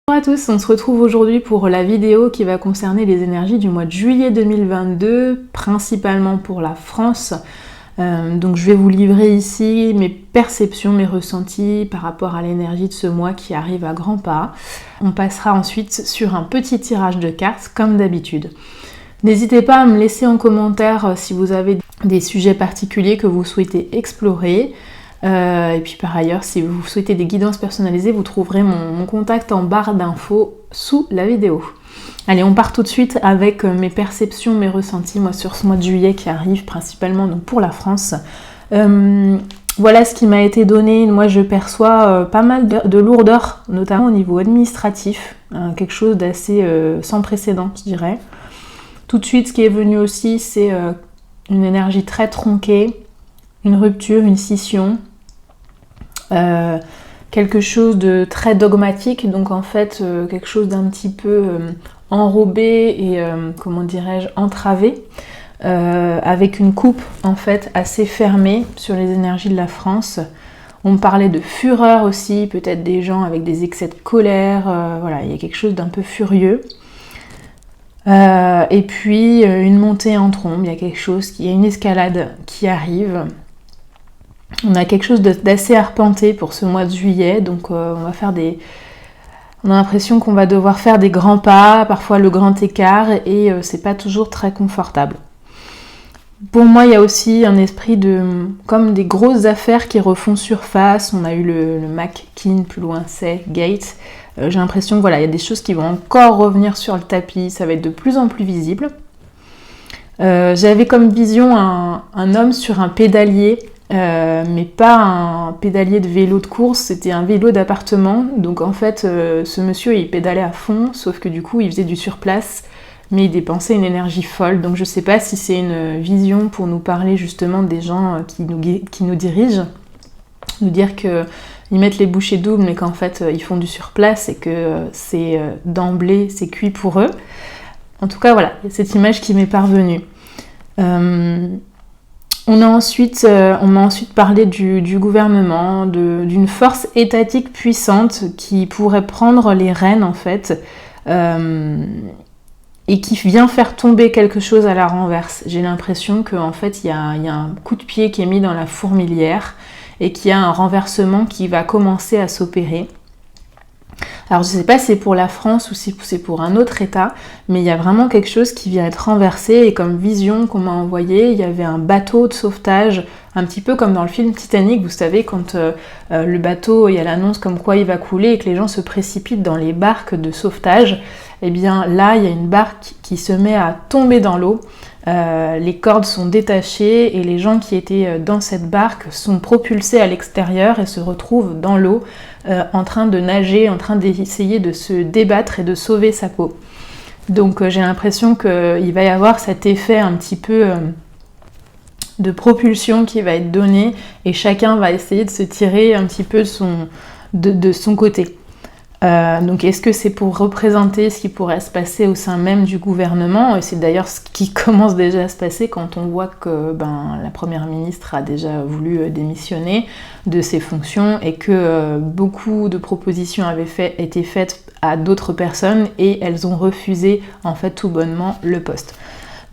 Bonjour à tous, on se retrouve aujourd'hui pour la vidéo qui va concerner les énergies du mois de juillet 2022, principalement pour la France. Donc je vais vous livrer ici mes perceptions, mes ressentis par rapport à l'énergie de ce mois qui arrive à grands pas. On passera ensuite sur un petit tirage de cartes comme d'habitude. N'hésitez pas à me laisser en commentaire si vous avez des sujets particuliers que vous souhaitez explorer. Et puis par ailleurs, si vous souhaitez des guidances personnalisées, vous trouverez mon contact en barre d'infos sous la vidéo. Allez, on part tout de suite avec mes perceptions, mes ressentis, moi sur ce mois de juillet qui arrive principalement donc pour la France. Voilà ce qui m'a été donné. Moi je perçois pas mal de lourdeur, notamment au niveau administratif, quelque chose d'assez sans précédent, je dirais. Tout de suite, ce qui est venu aussi, c'est une énergie très tronquée, une rupture, une scission. Quelque chose de très dogmatique, donc en fait quelque chose d'un petit peu enrobé et comment dirais-je, entravé, avec une coupe en fait assez fermée sur les énergies de la France. On me parlait de fureur aussi, peut-être des gens avec des excès de colère, voilà, il y a quelque chose d'un peu furieux. Et puis une montée en trombe, il y a quelque chose, il y a une escalade qui arrive. On a quelque chose d'assez arpenté pour ce mois de juillet, donc on a l'impression qu'on va devoir faire des grands pas, parfois le grand écart, et c'est pas toujours très confortable. Pour moi, il y a aussi un esprit comme des grosses affaires qui refont surface. On a eu le McKean, plus loin c'est Gate. J'ai l'impression que voilà, il y a des choses qui vont encore revenir sur le tapis, ça va être de plus en plus visible. J'avais comme vision un homme sur un pédalier, mais pas un pédalier de vélo de course, c'était un vélo d'appartement. Donc en fait, ce monsieur il pédalait à fond, sauf que du coup il faisait du surplace, mais il dépensait une énergie folle. Donc je sais pas si c'est une vision pour nous parler justement des gens qui nous dirigent, nous dire que ils mettent les bouchées doubles, mais qu'en fait ils font du surplace et que c'est d'emblée c'est cuit pour eux. En tout cas voilà, il y a cette image qui m'est parvenue. On m'a ensuite parlé du gouvernement, d'une force étatique puissante qui pourrait prendre les rênes en fait, et qui vient faire tomber quelque chose à la renverse. J'ai l'impression qu'en fait il y a un coup de pied qui est mis dans la fourmilière et qu'il y a un renversement qui va commencer à s'opérer. Alors je sais pas si c'est pour la France ou si c'est pour un autre état, mais il y a vraiment quelque chose qui vient être renversé, et comme vision qu'on m'a envoyée, il y avait un bateau de sauvetage, un petit peu comme dans le film Titanic, vous savez, quand le bateau, il y a l'annonce comme quoi il va couler et que les gens se précipitent dans les barques de sauvetage. Et bien là, il y a une barque qui se met à tomber dans l'eau, les cordes sont détachées et les gens qui étaient dans cette barque sont propulsés à l'extérieur et se retrouvent dans l'eau, en train de nager, en train d'essayer de se débattre et de sauver sa peau. Donc j'ai l'impression qu'il va y avoir cet effet un petit peu de propulsion qui va être donné, et chacun va essayer de se tirer un petit peu de son côté. Donc est-ce que c'est pour représenter ce qui pourrait se passer au sein même du gouvernement? Et c'est d'ailleurs ce qui commence déjà à se passer quand on voit que la première ministre a déjà voulu démissionner de ses fonctions, et que beaucoup de propositions avaient été faites à d'autres personnes et elles ont refusé en fait tout bonnement le poste.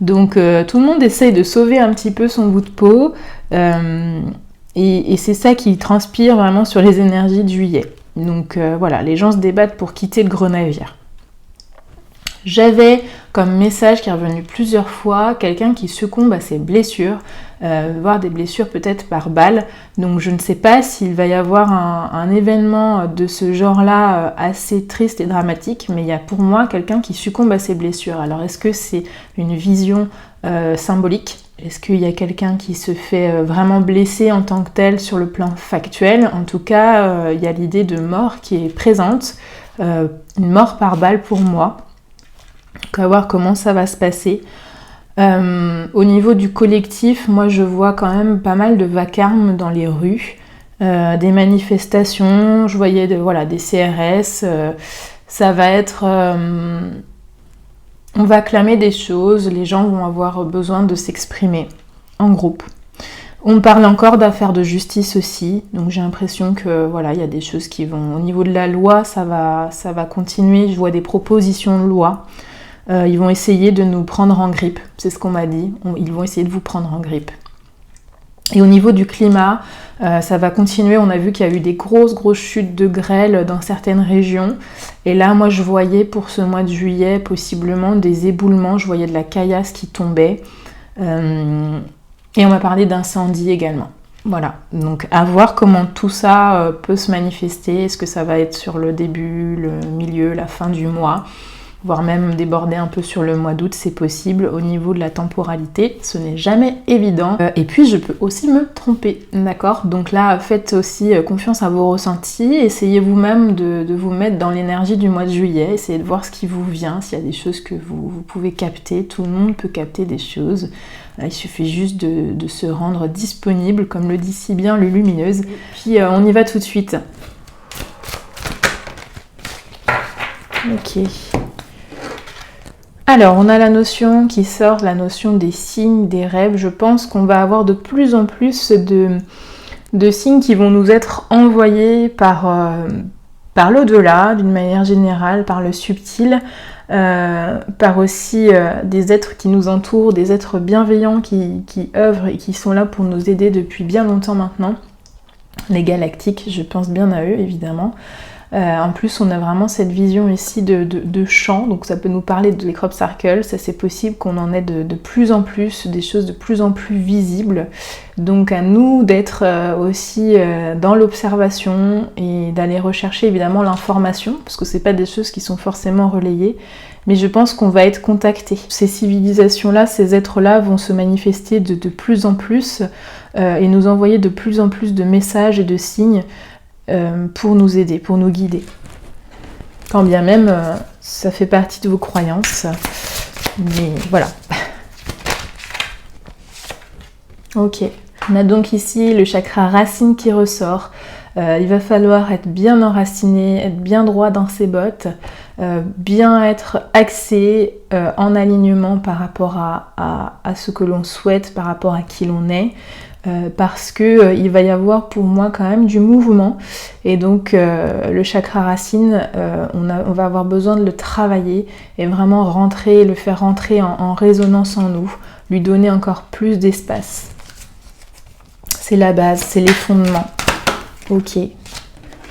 Donc tout le monde essaye de sauver un petit peu son bout de peau, et c'est ça qui transpire vraiment sur les énergies de juillet. Donc voilà, les gens se débattent pour quitter le gros navire. J'avais comme message qui est revenu plusieurs fois, quelqu'un qui succombe à ses blessures, voire des blessures peut-être par balle. Donc je ne sais pas s'il va y avoir un événement de ce genre-là assez triste et dramatique, mais il y a pour moi quelqu'un qui succombe à ses blessures. Alors est-ce que c'est une vision symbolique ? Est-ce qu'il y a quelqu'un qui se fait vraiment blesser en tant que tel sur le plan factuel ? En tout cas, il y a l'idée de mort qui est présente, une mort par balle pour moi. On va voir comment ça va se passer. Au niveau du collectif, moi je vois quand même pas mal de vacarme dans les rues, des manifestations, je voyais des CRS, ça va être... on va clamer des choses, les gens vont avoir besoin de s'exprimer en groupe. On me parle encore d'affaires de justice aussi, donc j'ai l'impression que voilà, il y a des choses qui vont... Au niveau de la loi, ça va continuer, je vois des propositions de loi. Ils vont essayer de nous prendre en grippe, c'est ce qu'on m'a dit, ils vont essayer de vous prendre en grippe. Et au niveau du climat, ça va continuer, on a vu qu'il y a eu des grosses chutes de grêle dans certaines régions. Et là, moi je voyais pour ce mois de juillet possiblement des éboulements, je voyais de la caillasse qui tombait. Et on m'a parlé d'incendie également. Voilà, donc à voir comment tout ça peut se manifester. Est-ce que ça va être sur le début, le milieu, la fin du mois, voire même déborder un peu sur le mois d'août, c'est possible. Au niveau de la temporalité, ce n'est jamais évident. Et puis je peux aussi me tromper, d'accord? Donc là, faites aussi confiance à vos ressentis. Essayez vous-même de vous mettre dans l'énergie du mois de juillet. Essayez de voir ce qui vous vient, s'il y a des choses que vous pouvez capter. Tout le monde peut capter des choses. Il suffit juste de se rendre disponible, comme le dit si bien le Lumineuse. Puis on y va tout de suite. Ok. Alors, on a la notion qui sort, la notion des signes, des rêves. Je pense qu'on va avoir de plus en plus de signes qui vont nous être envoyés par l'au-delà, d'une manière générale, par le subtil, par aussi des êtres qui nous entourent, des êtres bienveillants qui œuvrent et qui sont là pour nous aider depuis bien longtemps maintenant. Les galactiques, je pense bien à eux, évidemment. En plus, on a vraiment cette vision ici de champ, donc ça peut nous parler des crop circles, ça c'est possible qu'on en ait de plus en plus, des choses de plus en plus visibles. Donc à nous d'être aussi dans l'observation et d'aller rechercher évidemment l'information, parce que c'est pas des choses qui sont forcément relayées, mais je pense qu'on va être contacté. Ces civilisations-là, ces êtres-là vont se manifester de plus en plus et nous envoyer de plus en plus de messages et de signes pour nous aider, pour nous guider. Quand bien même, ça fait partie de vos croyances. Mais voilà. Ok. On a donc ici le chakra racine qui ressort. Il va falloir être bien enraciné, être bien droit dans ses bottes, bien être axé en alignement par rapport à ce que l'on souhaite, par rapport à qui l'on est. Parce que il va y avoir pour moi quand même du mouvement et donc le chakra racine on va avoir besoin de le travailler et vraiment le faire rentrer en résonance en nous, lui donner encore plus d'espace. C'est la base, c'est les fondements. Ok.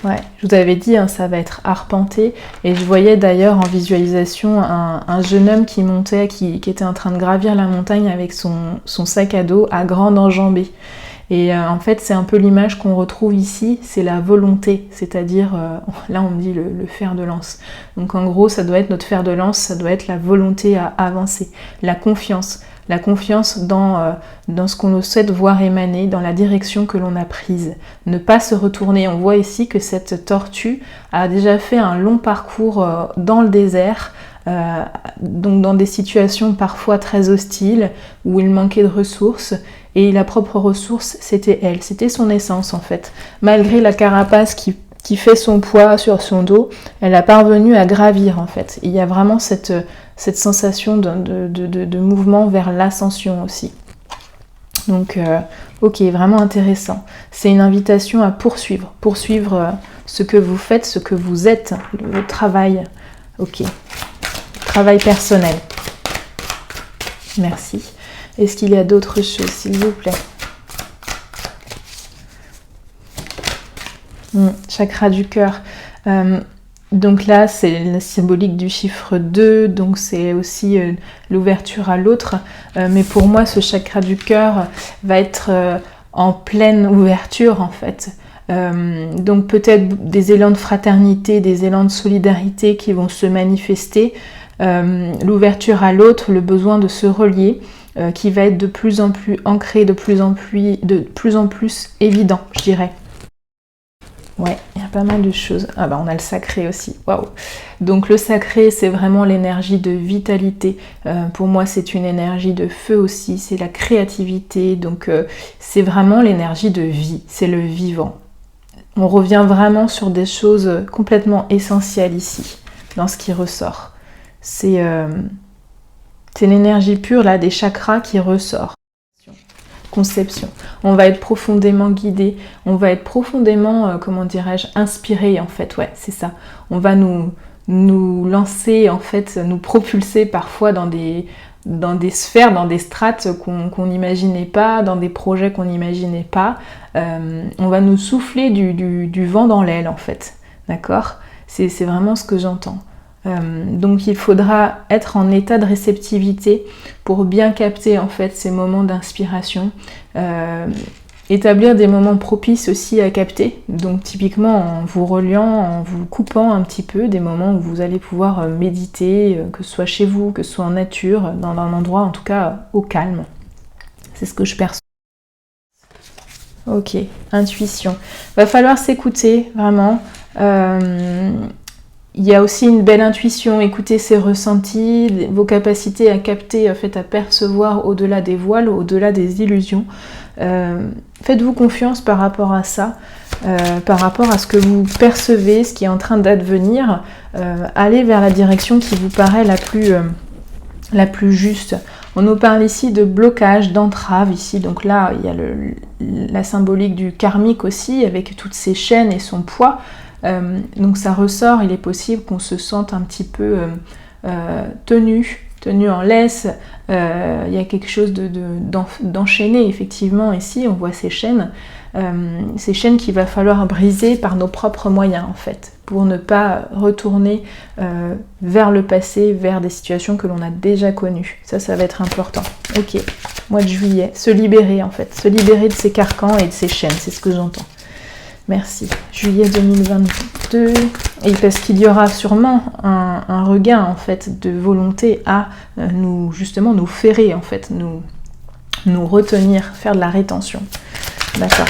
Ouais, je vous avais dit, hein, ça va être arpenté. Et je voyais d'ailleurs en visualisation un jeune homme qui montait, qui était en train de gravir la montagne avec son sac à dos à grande enjambée. Et en fait, c'est un peu l'image qu'on retrouve ici, c'est la volonté, c'est-à-dire, là on me dit le fer de lance. Donc en gros, ça doit être notre fer de lance, ça doit être la volonté à avancer, la confiance dans ce qu'on souhaite voir émaner, dans la direction que l'on a prise. Ne pas se retourner. On voit ici que cette tortue a déjà fait un long parcours dans le désert, donc dans des situations parfois très hostiles, où il manquait de ressources, et la propre ressource, c'était elle, c'était son essence en fait. Malgré la carapace qui fait son poids sur son dos, elle a parvenu à gravir en fait. Il y a vraiment cette sensation de mouvement vers l'ascension aussi. Donc, ok, vraiment intéressant. C'est une invitation à poursuivre ce que vous faites, ce que vous êtes, le travail. Ok, travail personnel. Merci. Est-ce qu'il y a d'autres choses, s'il vous plaît? Chakra du cœur. Donc là, c'est la symbolique du chiffre 2, donc c'est aussi l'ouverture à l'autre. Mais pour moi, ce chakra du cœur va être en pleine ouverture, en fait. Donc peut-être des élans de fraternité, des élans de solidarité qui vont se manifester. L'ouverture à l'autre, le besoin de se relier, qui va être de plus en plus ancré, de plus en plus évident, je dirais. Ouais, il y a pas mal de choses. Ah bah on a le sacré aussi, waouh. Donc le sacré, c'est vraiment l'énergie de vitalité. Pour moi, c'est une énergie de feu aussi, c'est la créativité. Donc c'est vraiment l'énergie de vie, c'est le vivant. On revient vraiment sur des choses complètement essentielles ici, dans ce qui ressort. C'est l'énergie pure là des chakras qui ressort. conception. On va être profondément guidé, on va être profondément, comment dirais-je, inspiré en fait, ouais, c'est ça. On va nous lancer, en fait, nous propulser parfois dans des sphères, dans des strates qu'on n'imaginait pas, dans des projets qu'on n'imaginait pas. On va nous souffler du vent dans l'aile, en fait. D'accord ? C'est vraiment ce que j'entends. Donc il faudra être en état de réceptivité pour bien capter, en fait, ces moments d'inspiration. Établir des moments propices aussi à capter, donc typiquement en vous reliant, en vous coupant un petit peu, des moments où vous allez pouvoir méditer, que ce soit chez vous, que ce soit en nature, dans un endroit en tout cas au calme. C'est ce que je perçois. Ok, intuition. Va falloir s'écouter, vraiment. Il y a aussi une belle intuition, écouter ses ressentis, vos capacités à capter, en fait, à percevoir au-delà des voiles, au-delà des illusions. Faites-vous confiance par rapport à ça, par rapport à ce que vous percevez, ce qui est en train d'advenir. Allez vers la direction qui vous paraît la plus juste. On nous parle ici de blocage, d'entrave ici, donc là il y a la symbolique du karmique aussi, avec toutes ces chaînes et son poids. Donc ça ressort, il est possible qu'on se sente un petit peu tenu en laisse. Il y a quelque chose d'enchaîné, effectivement, ici on voit ces chaînes qu'il va falloir briser par nos propres moyens, en fait, pour ne pas retourner vers le passé, vers des situations que l'on a déjà connues. Ça va être important. Ok, mois de juillet, se libérer, en fait, se libérer de ces carcans et de ces chaînes, c'est ce que j'entends. Merci. Juillet 2022. Et parce qu'il y aura sûrement un regain, en fait, de volonté à nous ferrer, en fait, nous retenir, faire de la rétention. D'accord.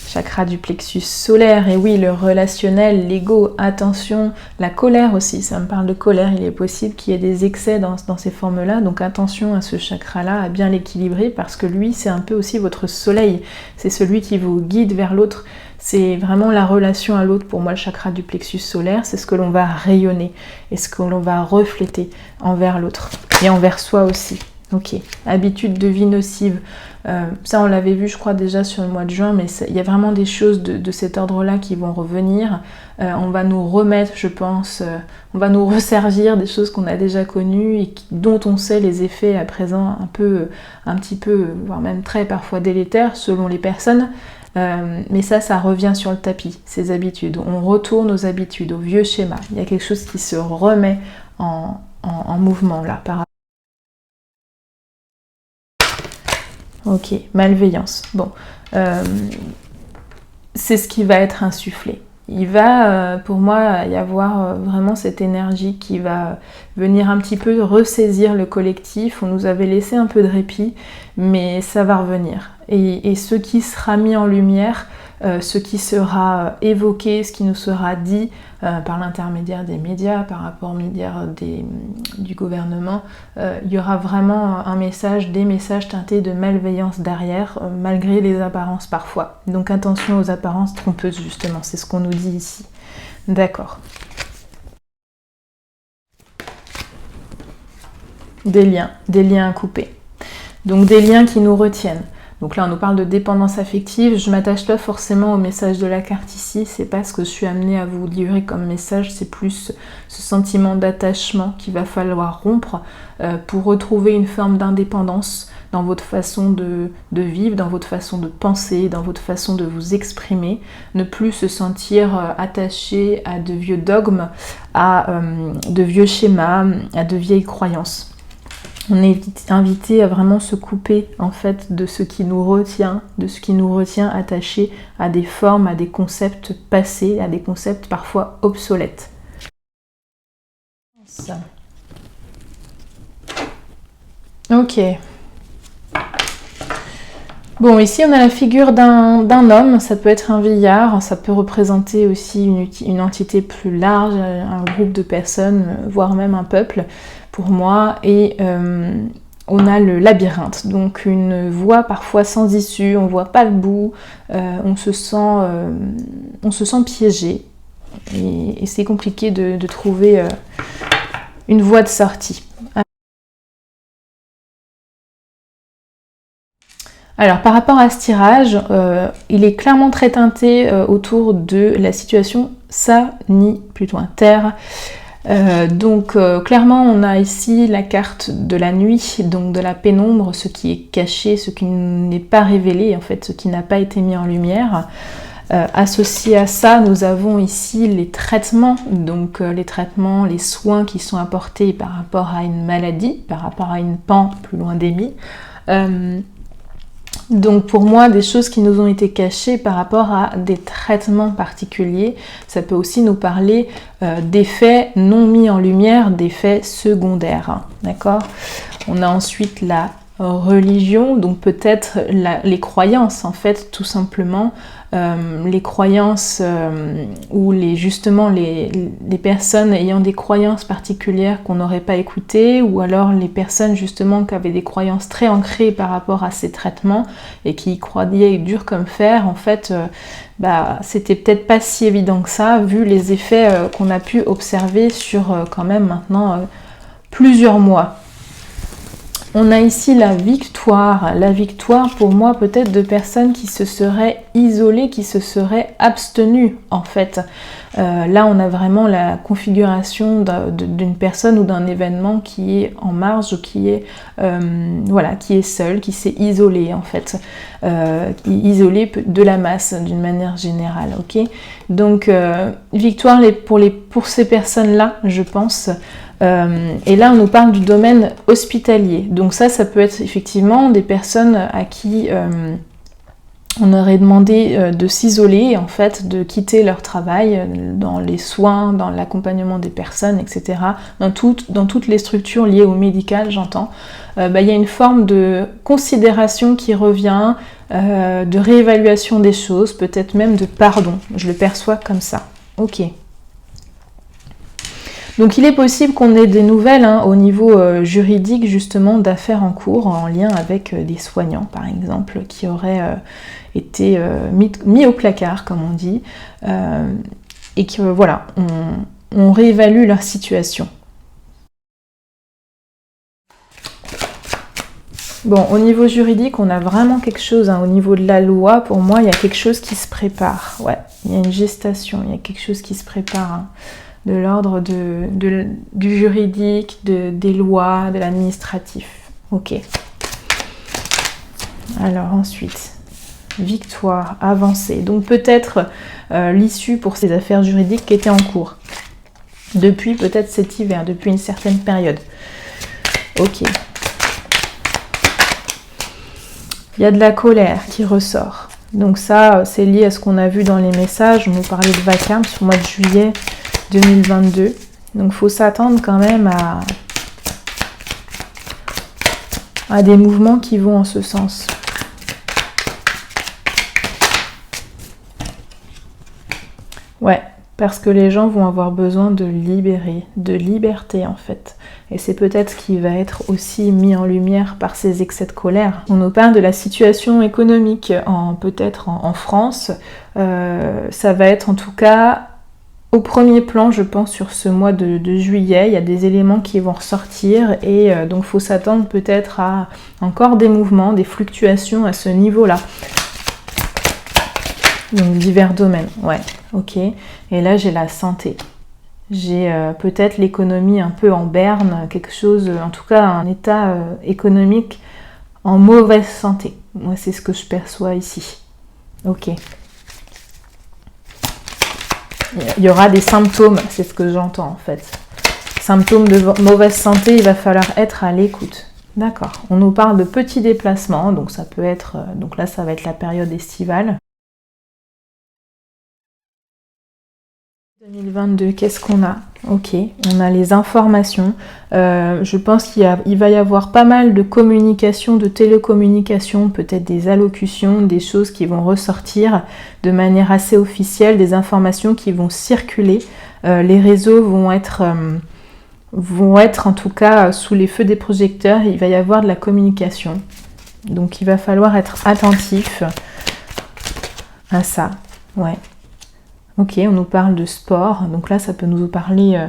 Chakra du plexus solaire, et oui, le relationnel, l'ego, attention, la colère aussi, ça me parle de colère, il est possible qu'il y ait des excès dans ces formes-là, donc attention à ce chakra-là, à bien l'équilibrer, parce que lui, c'est un peu aussi votre soleil, c'est celui qui vous guide vers l'autre, c'est vraiment la relation à l'autre, pour moi, le chakra du plexus solaire, c'est ce que l'on va rayonner, et ce que l'on va refléter envers l'autre, et envers soi aussi. Ok, habitude de vie nocive. Ça on l'avait vu je crois déjà sur le mois de juin, mais il y a vraiment des choses de cet ordre-là qui vont revenir. On va nous remettre, je pense, on va nous resservir des choses qu'on a déjà connues et dont on sait les effets à présent un petit peu, voire même très parfois délétères selon les personnes. Mais ça revient sur le tapis, ces habitudes. On retourne aux habitudes, aux vieux schémas. Il y a quelque chose qui se remet en mouvement là par rapport. Ok, malveillance. Bon, c'est ce qui va être insufflé. Il va, pour moi, y avoir vraiment cette énergie qui va venir un petit peu ressaisir le collectif. On nous avait laissé un peu de répit, mais ça va revenir. Et ce qui sera mis en lumière, ce qui sera évoqué, ce qui nous sera dit par l'intermédiaire des médias, par rapport aux médias du gouvernement, il y aura vraiment des messages teintés de malveillance derrière, malgré les apparences parfois. Donc attention aux apparences trompeuses justement, c'est ce qu'on nous dit ici. D'accord. Des liens à couper. Donc des liens qui nous retiennent. Donc là, on nous parle de dépendance affective. Je m'attache pas forcément au message de la carte ici. C'est pas ce que je suis amenée à vous livrer comme message. C'est plus ce sentiment d'attachement qu'il va falloir rompre pour retrouver une forme d'indépendance dans votre façon de vivre, dans votre façon de penser, dans votre façon de vous exprimer. Ne plus se sentir attaché à de vieux dogmes, à de vieux schémas, à de vieilles croyances. On est invité à vraiment se couper en fait de ce qui nous retient, attachés à des formes, à des concepts passés, à des concepts parfois obsolètes. Ça. Ok. Bon, ici on a la figure d'un homme, ça peut être un vieillard, ça peut représenter aussi une entité plus large, un groupe de personnes, voire même un peuple. Pour moi, et on a le labyrinthe, donc une voie parfois sans issue, on voit pas le bout, on se sent piégé, et c'est compliqué de trouver une voie de sortie. Alors par rapport à ce tirage, il est clairement très teinté autour de la situation sanitaire. Donc clairement on a ici la carte de la nuit, donc de la pénombre, ce qui est caché, ce qui n'est pas révélé en fait, ce qui n'a pas été mis en lumière. Associé à ça, nous avons ici les traitements, donc les traitements, les soins qui sont apportés par rapport à une maladie, par rapport à une plus loin d'émis. Donc pour moi, des choses qui nous ont été cachées par rapport à des traitements particuliers, ça peut aussi nous parler d'effets non mis en lumière, d'effets secondaires, d'accord? On a ensuite la religion, donc peut-être les croyances en fait, tout simplement, les croyances ou justement les personnes ayant des croyances particulières qu'on n'aurait pas écoutées, ou alors les personnes justement qui avaient des croyances très ancrées par rapport à ces traitements et qui y croyaient dur comme fer, en fait c'était peut-être pas si évident que ça vu les effets qu'on a pu observer sur quand même maintenant plusieurs mois. On a ici la victoire. La victoire, pour moi, peut-être de personnes qui se seraient isolées, qui se seraient abstenues, en fait. Là, on a vraiment la configuration d'une personne ou d'un événement qui est en marge, qui est, qui est seul, qui s'est isolé, en fait. Isolé de la masse, d'une manière générale, ok? Donc, victoire pour ces personnes-là, je pense. Et là on nous parle du domaine hospitalier, donc ça peut être effectivement des personnes à qui on aurait demandé de s'isoler, en fait, de quitter leur travail dans les soins, dans l'accompagnement des personnes, etc. Dans toutes les structures liées au médical, j'entends. Il y a une forme de considération qui revient, de réévaluation des choses, peut-être même de pardon, je le perçois comme ça. Ok. Donc il est possible qu'on ait des nouvelles au niveau juridique justement d'affaires en cours en lien avec des soignants par exemple qui auraient été mis au placard comme on dit et qui on réévalue leur situation. Bon, au niveau juridique, on a vraiment quelque chose, au niveau de la loi, pour moi, il y a quelque chose qui se prépare. Ouais, il y a une gestation, il y a quelque chose qui se prépare. De l'ordre du juridique, des lois, de l'administratif. Ok. Alors ensuite, victoire, avancée. Donc peut-être l'issue pour ces affaires juridiques qui étaient en cours. Depuis peut-être cet hiver, depuis une certaine période. Ok. Il y a de la colère qui ressort. Donc ça, c'est lié à ce qu'on a vu dans les messages. On nous parlait de vacarme sur le mois de juillet 2022. Donc il faut s'attendre quand même à des mouvements qui vont en ce sens. Ouais, parce que les gens vont avoir besoin de libérer, de liberté en fait. Et c'est peut-être ce qui va être aussi mis en lumière par ces excès de colère. On nous parle de la situation économique peut-être en France. Ça va être en tout cas au premier plan, je pense, sur ce mois de juillet, il y a des éléments qui vont ressortir et donc il faut s'attendre peut-être à encore des mouvements, des fluctuations à ce niveau-là. Donc divers domaines, ouais, ok. Et là j'ai la santé. J'ai peut-être l'économie un peu en berne, quelque chose, en tout cas un état économique en mauvaise santé. Moi c'est ce que je perçois ici. Ok. Il y aura des symptômes, c'est ce que j'entends en fait. Symptômes de mauvaise santé, il va falloir être à l'écoute. D'accord. On nous parle de petits déplacements, donc ça peut être, donc là ça va être la période estivale. 2022, qu'est-ce qu'on a? Ok, on a les informations. Je pense qu'il va y avoir pas mal de communication, de télécommunication, peut-être des allocutions, des choses qui vont ressortir de manière assez officielle, des informations qui vont circuler. Les réseaux vont être en tout cas sous les feux des projecteurs. Il va y avoir de la communication. Donc il va falloir être attentif à ça. Ouais. Ok, on nous parle de sport, donc là ça peut nous parler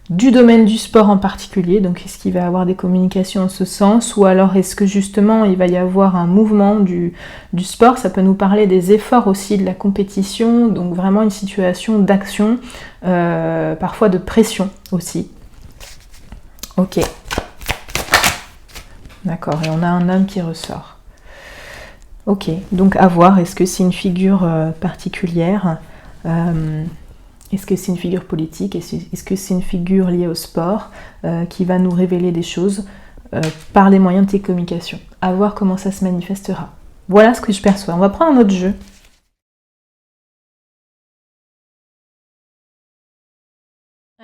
du domaine du sport en particulier, donc est-ce qu'il va y avoir des communications en ce sens, ou alors est-ce que justement il va y avoir un mouvement du sport. Ça peut nous parler des efforts aussi de la compétition, donc vraiment une situation d'action, parfois de pression aussi. Ok. D'accord, et on a un homme qui ressort. Ok, donc à voir, est-ce que c'est une figure particulière est-ce que c'est une figure politique? Est-ce que c'est une figure liée au sport qui va nous révéler des choses par les moyens de tes communications? À voir comment ça se manifestera. Voilà ce que je perçois. On va prendre un autre jeu.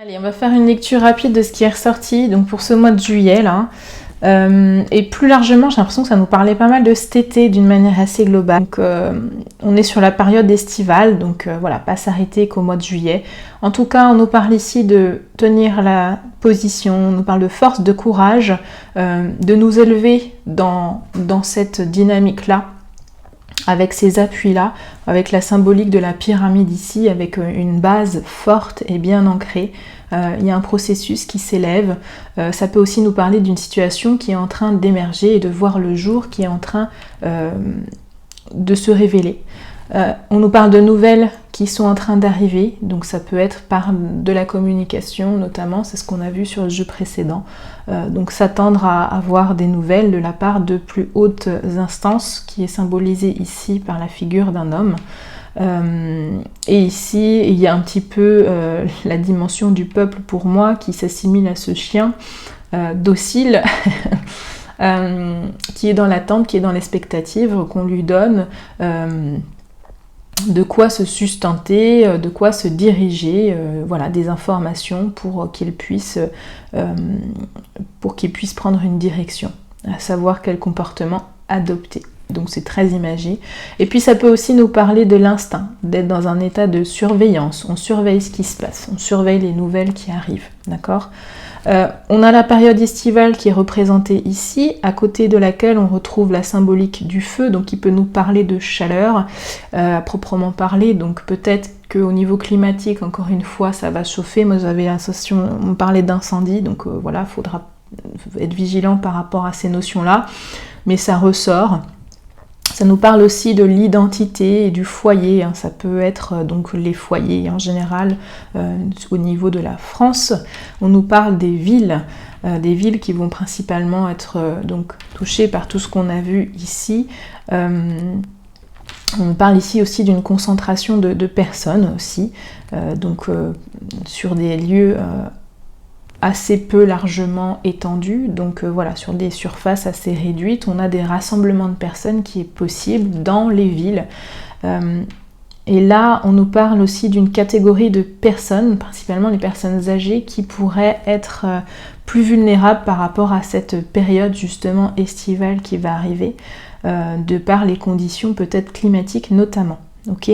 Allez, on va faire une lecture rapide de ce qui est ressorti donc pour ce mois de juillet là. Et plus largement, j'ai l'impression que ça nous parlait pas mal de cet été d'une manière assez globale. Donc, on est sur la période estivale, donc voilà, pas s'arrêter qu'au mois de juillet. En tout cas, on nous parle ici de tenir la position, on nous parle de force, de courage, de nous élever dans cette dynamique-là, avec ces appuis-là, avec la symbolique de la pyramide ici, avec une base forte et bien ancrée. Il y a un processus qui s'élève. Ça peut aussi nous parler d'une situation qui est en train d'émerger et de voir le jour, qui est en train de se révéler. On nous parle de nouvelles qui sont en train d'arriver, donc ça peut être par de la communication notamment, c'est ce qu'on a vu sur le jeu précédent. Donc s'attendre à avoir des nouvelles de la part de plus hautes instances, qui est symbolisée ici par la figure d'un homme. Et ici, il y a un petit peu la dimension du peuple pour moi qui s'assimile à ce chien docile qui est dans l'attente, qui est dans l'expectative, qu'on lui donne de quoi se sustenter, de quoi se diriger, voilà, des informations pour qu'il puisse prendre une direction, à savoir quel comportement adopter. Donc c'est très imagé. Et puis ça peut aussi nous parler de l'instinct, d'être dans un état de surveillance. On surveille ce qui se passe, on surveille les nouvelles qui arrivent, d'accord ? On a la période estivale qui est représentée ici, à côté de laquelle on retrouve la symbolique du feu, donc qui peut nous parler de chaleur, à proprement parler. Donc peut-être qu'au niveau climatique, encore une fois, ça va chauffer. Moi j'avais l'impression, on parlait d'incendie, donc voilà, il faudra être vigilant par rapport à ces notions-là. Mais ça ressort. Ça nous parle aussi de l'identité et du foyer, hein. Ça peut être donc les foyers en général au niveau de la France. On nous parle des villes qui vont principalement être donc touchées par tout ce qu'on a vu ici. On parle ici aussi d'une concentration de personnes aussi, donc sur des lieux assez peu largement étendue, donc voilà, sur des surfaces assez réduites, on a des rassemblements de personnes qui est possible dans les villes. Et là, on nous parle aussi d'une catégorie de personnes, principalement les personnes âgées, qui pourraient être plus vulnérables par rapport à cette période justement estivale qui va arriver, de par les conditions peut-être climatiques notamment. Ok ?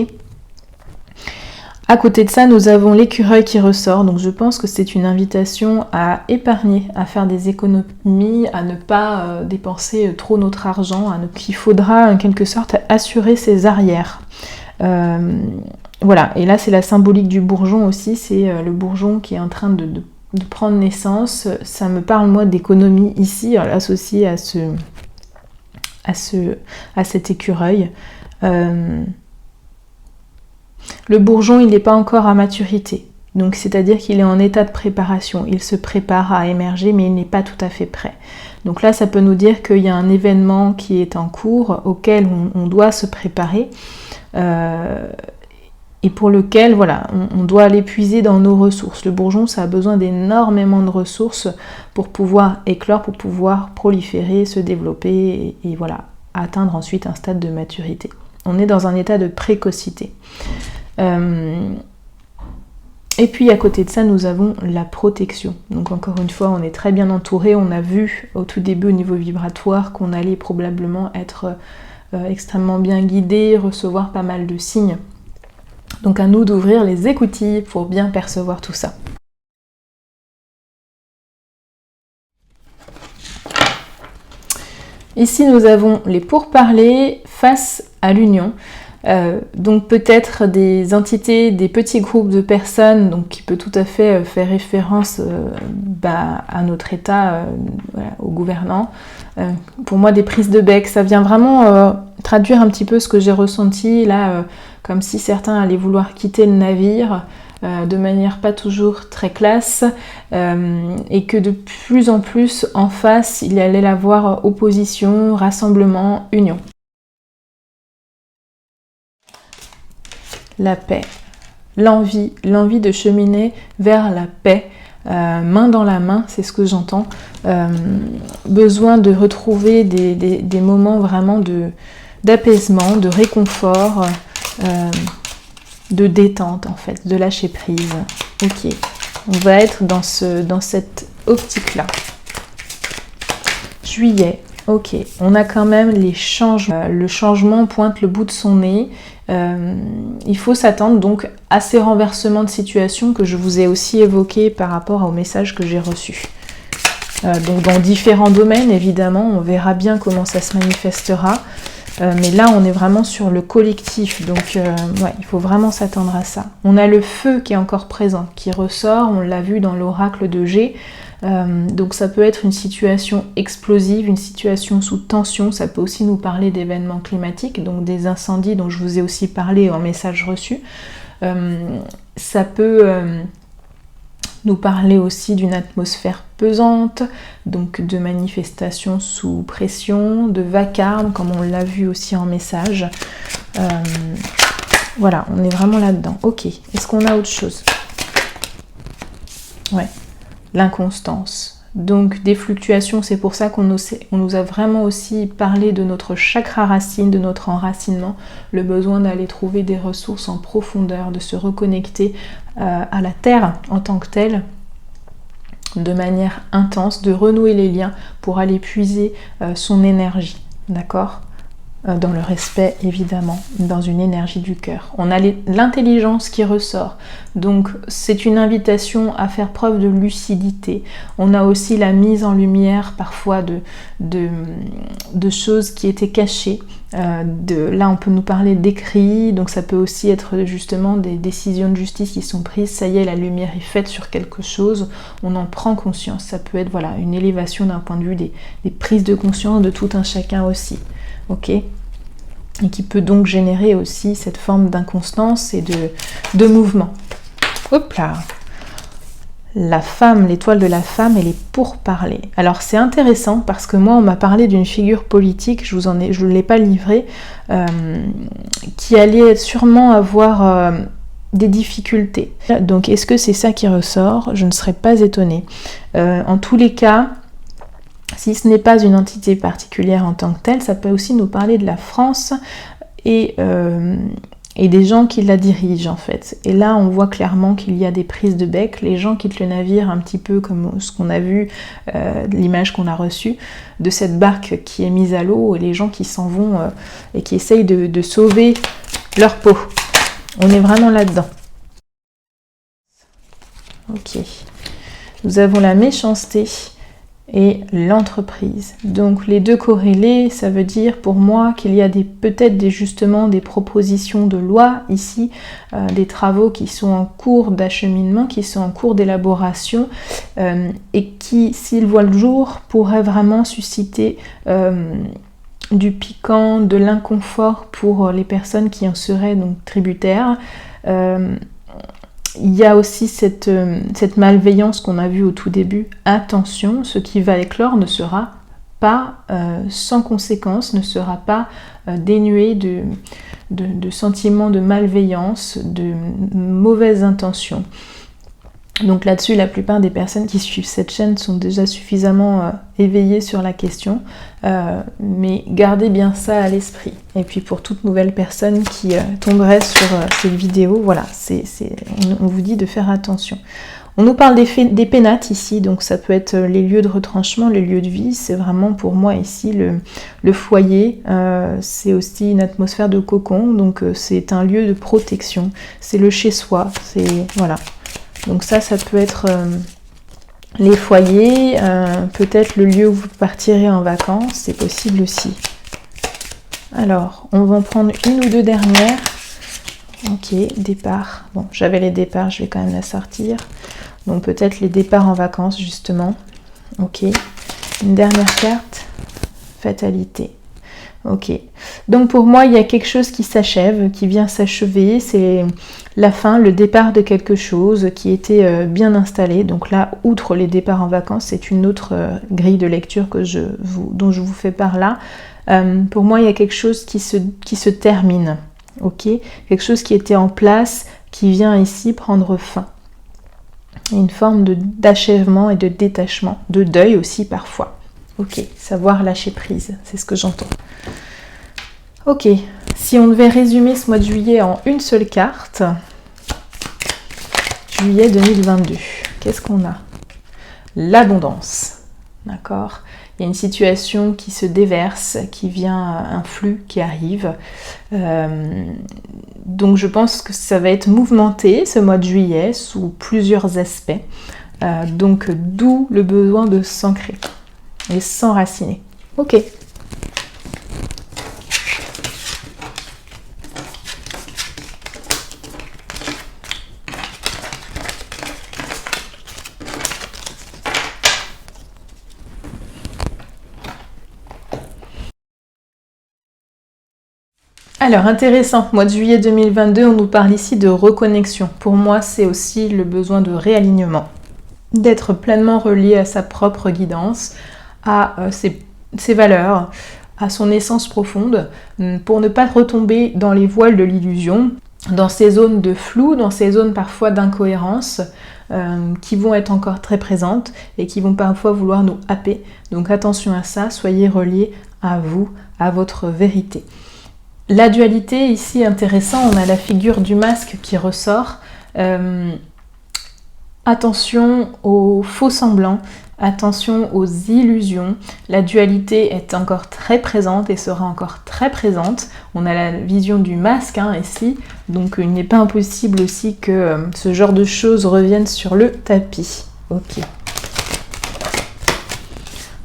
À côté de ça, nous avons l'écureuil qui ressort, donc je pense que c'est une invitation à épargner, à faire des économies, à ne pas dépenser trop notre argent, qu'il faudra en quelque sorte assurer ses arrières. Voilà, et là c'est la symbolique du bourgeon aussi, c'est le bourgeon qui est en train de prendre naissance. Ça me parle moi d'économie ici, associée à cet écureuil. Le bourgeon, il n'est pas encore à maturité, donc c'est-à-dire qu'il est en état de préparation, il se prépare à émerger mais il n'est pas tout à fait prêt. Donc là ça peut nous dire qu'il y a un événement qui est en cours auquel on doit se préparer et pour lequel voilà, on doit aller puiser dans nos ressources. Le bourgeon ça a besoin d'énormément de ressources pour pouvoir éclore, pour pouvoir proliférer, se développer et voilà, atteindre ensuite un stade de maturité. On est dans un état de précocité. Et puis à côté de ça, nous avons la protection. Donc encore une fois, on est très bien entouré. On a vu au tout début au niveau vibratoire qu'on allait probablement être extrêmement bien guidé, recevoir pas mal de signes. Donc à nous d'ouvrir les écoutilles pour bien percevoir tout ça. Ici, nous avons les pourparlers face à l'union. Donc peut-être des entités, des petits groupes de personnes, donc qui peut tout à fait faire référence à notre État, voilà, aux gouvernants. Pour moi, des prises de bec, ça vient vraiment traduire un petit peu ce que j'ai ressenti là, comme si certains allaient vouloir quitter le navire de manière pas toujours très classe, et que de plus en plus en face, il allait y avoir opposition, rassemblement, union. La paix, l'envie de cheminer vers la paix, main dans la main, c'est ce que j'entends. Besoin de retrouver des moments vraiment d'apaisement, de réconfort, de détente en fait, de lâcher prise. Ok, on va être dans cette optique-là. Juillet, ok, on a quand même les changements. Le changement pointe le bout de son nez. Il faut s'attendre donc à ces renversements de situation que je vous ai aussi évoqués par rapport au message que j'ai reçu. Donc dans différents domaines, évidemment, on verra bien comment ça se manifestera. Mais là, on est vraiment sur le collectif, donc ouais, il faut vraiment s'attendre à ça. On a le feu qui est encore présent, qui ressort, on l'a vu dans l'oracle de G. Donc ça peut être une situation explosive, une situation sous tension, ça peut aussi nous parler d'événements climatiques, donc des incendies dont je vous ai aussi parlé en message reçu. Ça peut nous parler aussi d'une atmosphère pesante, donc de manifestations sous pression, de vacarme, comme on l'a vu aussi en message. Voilà, on est vraiment là-dedans. Ok, est-ce qu'on a autre chose? Ouais, l'inconstance. Donc des fluctuations, c'est pour ça qu'on nous a vraiment aussi parlé de notre chakra racine, de notre enracinement, le besoin d'aller trouver des ressources en profondeur, de se reconnecter à la terre en tant que telle, de manière intense, de renouer les liens pour aller puiser son énergie, d'accord ? Dans le respect évidemment, dans une énergie du cœur. On a l'intelligence qui ressort, donc c'est une invitation à faire preuve de lucidité. On a aussi la mise en lumière parfois de choses qui étaient cachées. Là on peut nous parler d'écrits, donc ça peut aussi être justement des décisions de justice qui sont prises, ça y est, la lumière est faite sur quelque chose, on en prend conscience. Ça peut être voilà, une élévation d'un point de vue des prises de conscience de tout un chacun aussi. Ok, et qui peut donc générer aussi cette forme d'inconstance et de mouvement. Hop là. La femme, l'étoile de la femme, elle est pour parler. Alors c'est intéressant parce que moi on m'a parlé d'une figure politique, je ne l'ai pas livrée, qui allait sûrement avoir des difficultés. Donc est-ce que c'est ça qui ressort? Je ne serais pas étonnée. En tous les cas, si ce n'est pas une entité particulière en tant que telle, ça peut aussi nous parler de la France et des gens qui la dirigent en fait. Et là, on voit clairement qu'il y a des prises de bec. Les gens quittent le navire un petit peu comme ce qu'on a vu, l'image qu'on a reçue de cette barque qui est mise à l'eau, et les gens qui s'en vont et qui essayent de sauver leur peau. On est vraiment là-dedans. Ok. Nous avons la méchanceté et l'entreprise. Donc les deux corrélés, ça veut dire pour moi qu'il y a peut-être justement des propositions de loi ici, des travaux qui sont en cours d'acheminement, qui sont en cours d'élaboration, et qui, s'ils voient le jour, pourraient vraiment susciter du piquant, de l'inconfort pour les personnes qui en seraient donc tributaires. Il y a aussi cette malveillance qu'on a vue au tout début. Attention, ce qui va éclore ne sera pas sans conséquence, ne sera pas dénué de sentiments de malveillance, de mauvaises intentions. Donc là-dessus, la plupart des personnes qui suivent cette chaîne sont déjà suffisamment éveillées sur la question, mais gardez bien ça à l'esprit. Et puis pour toute nouvelle personne qui tomberait sur cette vidéo, voilà, on vous dit de faire attention. On nous parle des pénates ici, donc ça peut être les lieux de retranchement, les lieux de vie. C'est vraiment pour moi ici le foyer, c'est aussi une atmosphère de cocon, donc c'est un lieu de protection, c'est le chez-soi, c'est voilà. Donc ça peut être les foyers, peut-être le lieu où vous partirez en vacances, c'est possible aussi. Alors, on va en prendre une ou deux dernières. Ok, départ. Bon, j'avais les départs, je vais quand même la sortir. Donc peut-être les départs en vacances, justement. Ok. Une dernière carte. Fatalité. Ok. Donc pour moi, il y a quelque chose qui s'achève, qui vient s'achever. C'est la fin, le départ de quelque chose qui était bien installé. Donc là, outre les départs en vacances, c'est une autre grille de lecture dont je vous fais part là. Pour moi, il y a quelque chose qui se termine. Ok, quelque chose qui était en place, qui vient ici prendre fin. Une forme d'achèvement et de détachement, de deuil aussi parfois. Ok, savoir lâcher prise, c'est ce que j'entends. Ok, si on devait résumer ce mois de juillet en une seule carte, juillet 2022, qu'est-ce qu'on a? L'abondance, d'accord? Il y a une situation qui se déverse, qui vient, un flux qui arrive. Donc je pense que ça va être mouvementé ce mois de juillet sous plusieurs aspects. Donc d'où le besoin de s'ancrer et s'enraciner. Ok. Alors intéressant, mois de juillet 2022, on nous parle ici de reconnexion. Pour moi, c'est aussi le besoin de réalignement, d'être pleinement relié à sa propre guidance, à ses valeurs, à son essence profonde, pour ne pas retomber dans les voiles de l'illusion, dans ces zones de flou, dans ces zones parfois d'incohérence, qui vont être encore très présentes et qui vont parfois vouloir nous happer. Donc attention à ça, soyez reliés à vous, à votre vérité. La dualité ici intéressant, on a la figure du masque qui ressort. Attention aux faux semblants, attention aux illusions. La dualité est encore très présente et sera encore très présente. On a la vision du masque ici, donc il n'est pas impossible aussi que ce genre de choses reviennent sur le tapis. Ok.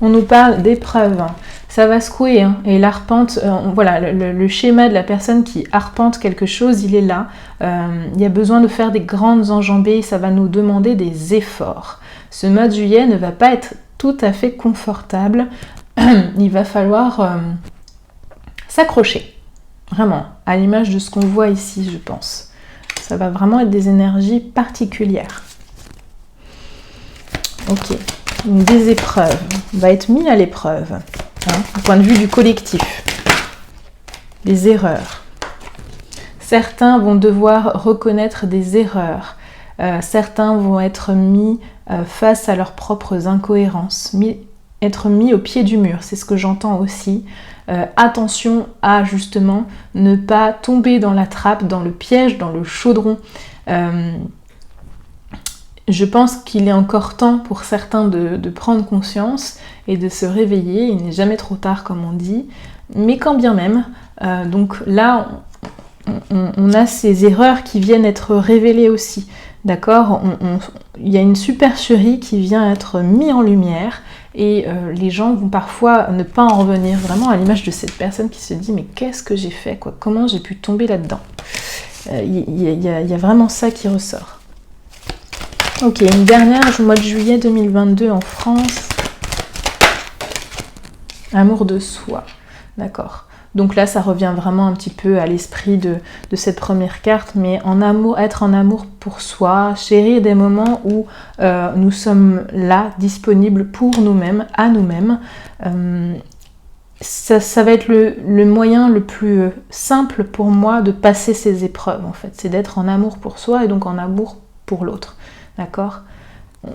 On nous parle d'épreuves. Ça va secouer, et l'arpente, voilà, le schéma de la personne qui arpente quelque chose, il est là. Il y a besoin de faire des grandes enjambées, ça va nous demander des efforts. Ce mois de juillet ne va pas être tout à fait confortable. Il va falloir s'accrocher, vraiment, à l'image de ce qu'on voit ici, je pense. Ça va vraiment être des énergies particulières. Ok, donc des épreuves. On va être mis à l'épreuve. Du point de vue du collectif, des erreurs. Certains vont devoir reconnaître des erreurs. Certains vont être mis face à leurs propres incohérences, être mis au pied du mur, c'est ce que j'entends aussi. Attention à justement ne pas tomber dans la trappe, dans le piège, dans le chaudron. Je pense qu'il est encore temps pour certains de prendre conscience et de se réveiller. Il n'est jamais trop tard, comme on dit. Mais quand bien même, donc là, on a ces erreurs qui viennent être révélées aussi. D'accord ? Il y a une supercherie qui vient être mise en lumière et les gens vont parfois ne pas en revenir, vraiment à l'image de cette personne qui se dit « Mais qu'est-ce que j'ai fait quoi ? Comment j'ai pu tomber là-dedans ?» Il y a vraiment ça qui ressort. Ok, une dernière, au mois de juillet 2022 en France. Amour de soi, d'accord. Donc là, ça revient vraiment un petit peu à l'esprit de cette première carte, mais en amour, être en amour pour soi, chérir des moments où nous sommes là, disponibles pour nous-mêmes, à nous-mêmes. Ça va être le moyen le plus simple pour moi de passer ces épreuves, en fait. C'est d'être en amour pour soi et donc en amour pour l'autre. D'accord ?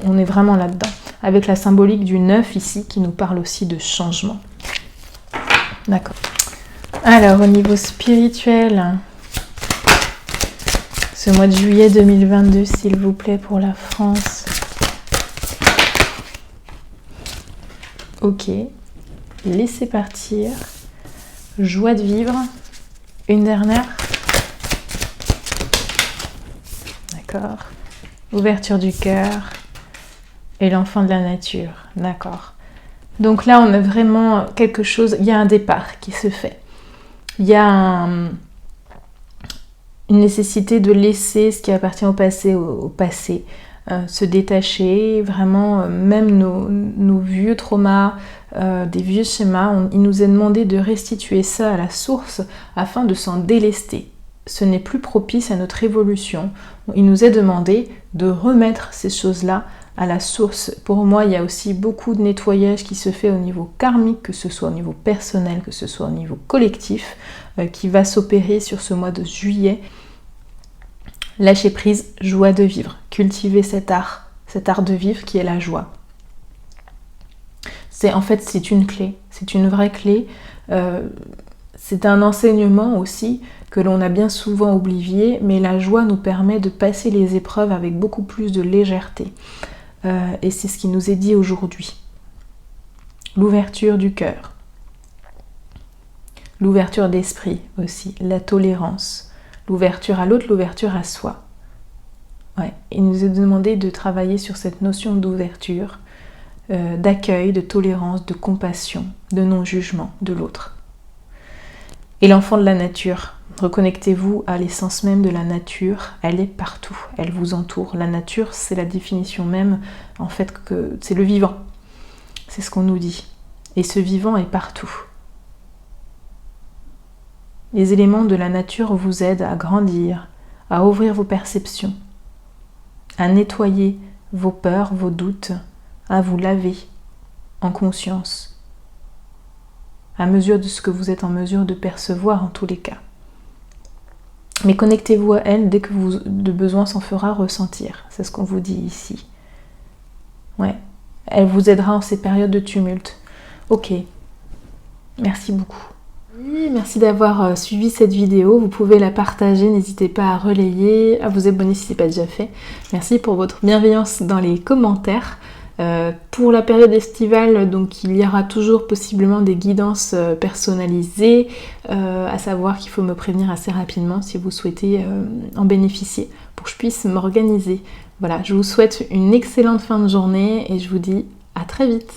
On est vraiment là-dedans. Avec la symbolique du 9 ici qui nous parle aussi de changement. D'accord. Alors, au niveau spirituel, ce mois de juillet 2022, s'il vous plaît, pour la France. Ok. Laissez partir. Joie de vivre. Une dernière. D'accord. Ouverture du cœur et l'enfant de la nature, d'accord. Donc là, on a vraiment quelque chose, il y a un départ qui se fait. Il y a une nécessité de laisser ce qui appartient au passé au passé, se détacher, vraiment, même nos vieux traumas, des vieux schémas, il nous est demandé de restituer ça à la source afin de s'en délester. Ce n'est plus propice à notre évolution. Il nous est demandé de remettre ces choses-là à la source. Pour moi, il y a aussi beaucoup de nettoyage qui se fait au niveau karmique, que ce soit au niveau personnel, que ce soit au niveau collectif, qui va s'opérer sur ce mois de juillet. Lâcher prise, joie de vivre. Cultiver cet art de vivre qui est la joie. C'est une clé, c'est une vraie clé. C'est un enseignement aussi que l'on a bien souvent oublié, mais la joie nous permet de passer les épreuves avec beaucoup plus de légèreté. Et c'est ce qui nous est dit aujourd'hui. L'ouverture du cœur, l'ouverture d'esprit aussi, la tolérance, l'ouverture à l'autre, l'ouverture à soi. Ouais. Il nous est demandé de travailler sur cette notion d'ouverture, d'accueil, de tolérance, de compassion, de non-jugement de l'autre. Et l'enfant de la nature, reconnectez-vous à l'essence même de la nature, elle est partout, elle vous entoure. La nature, c'est la définition même, en fait, que c'est le vivant. C'est ce qu'on nous dit. Et ce vivant est partout. Les éléments de la nature vous aident à grandir, à ouvrir vos perceptions, à nettoyer vos peurs, vos doutes, à vous laver en conscience, à mesure de ce que vous êtes en mesure de percevoir en tous les cas. Mais connectez-vous à elle dès que le besoin s'en fera ressentir. C'est ce qu'on vous dit ici. Ouais, elle vous aidera en ces périodes de tumulte. Ok, merci beaucoup. Merci d'avoir suivi cette vidéo, vous pouvez la partager, n'hésitez pas à relayer, à vous abonner si ce n'est pas déjà fait. Merci pour votre bienveillance dans les commentaires. Pour la période estivale, donc il y aura toujours possiblement des guidances personnalisées, à savoir qu'il faut me prévenir assez rapidement si vous souhaitez en bénéficier pour que je puisse m'organiser. Voilà, je vous souhaite une excellente fin de journée et je vous dis à très vite.